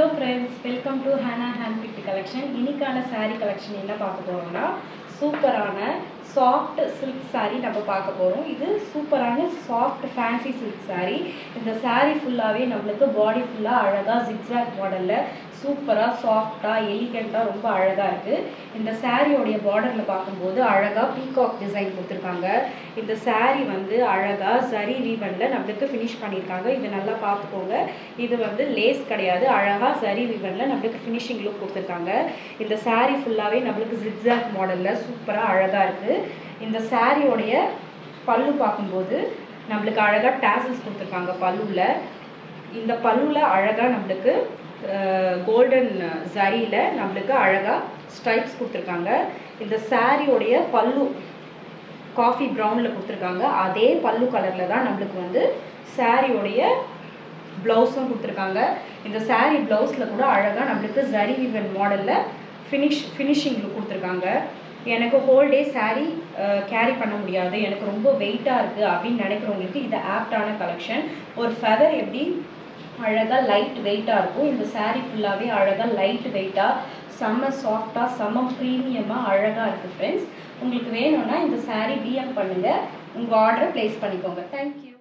Hello friends, welcome to Hannah Handpicked Collection. இன்னைக்கான saree collection என்ன பார்க்க போறோம்னா சூப்பரான soft silk saree நம்ம பார்க்க போறோம். இது சூப்பரான soft fancy silk saree. இந்த saree ஃபுல்லாவே நமக்கு பாடி ஃபுல்லா அழகா zigzag மாடல்ல சூப்பரா சாஃப்ட்டா எலிகண்டா ரொம்ப அழகா இருக்கு. இந்த saree உடைய borderல பாக்கும்போது அழகா peacock டிசைன் கொடுத்திருக்காங்க. இந்த saree வந்து அழகா zari ribbonல நமக்கு finish பண்ணிருக்காங்க. இது நல்லா பாத்துக்கோங்க. இது வந்து லேஸ் கிடையாது. அழகா zari ribbonல நமக்கு finishing look கொடுத்திருக்காங்க. இந்த saree ஃபுல்லாவே நமக்கு zigzag மாடல்ல சூப்பரா அழகா இருக்கு. இந்த saree உடைய பல்லு பாக்கும்போது நமக்கு அழகா tassels கொடுத்திருக்காங்க பல்லுல. இந்த பல்லுல அழகா நமக்கு golden zariல நமக்கு அழகா ஸ்ட்ரைப்ஸ் கொடுத்திருக்காங்க. இந்த saree உடைய பல்லு காஃபி பிரவுன்ல கொடுத்திருக்காங்க. அதே பல்லு கலர்ல தான் நமக்கு வந்து saree உடைய ப்ளவுஸும் கொடுத்திருக்காங்க. இந்த saree ப்ளவுஸ்ல கூட அழகா நமக்கு zari ribbon மாடல்ல ஃபினிஷிங் லுக் கொடுத்திருக்காங்க. எனக்கு ஹோல் டே saree கேரி பண்ண முடியாது, எனக்கு ரொம்ப வெயிட்டா இருக்கு அப்படின்னு நினைக்கிறவங்களுக்கு இது ஆப்டான கலெக்ஷன். ஒரு ஃபெதர் எப்படி அழகா லைட் வெயிட்டா இருக்கும், இந்த saree ஃபுல்லாவே அழகா லைட் வெயிட்டா செம்ம சாஃப்டா செம்ம ப்ரீமியமா அழகா இருக்கு ஃப்ரெண்ட்ஸ். உங்களுக்கு வேணும்னா இந்த saree DM பண்ணுங்க, உங்க ஆர்டரை பிளேஸ் பண்ணிக்கோங்க. தேங்க்யூ.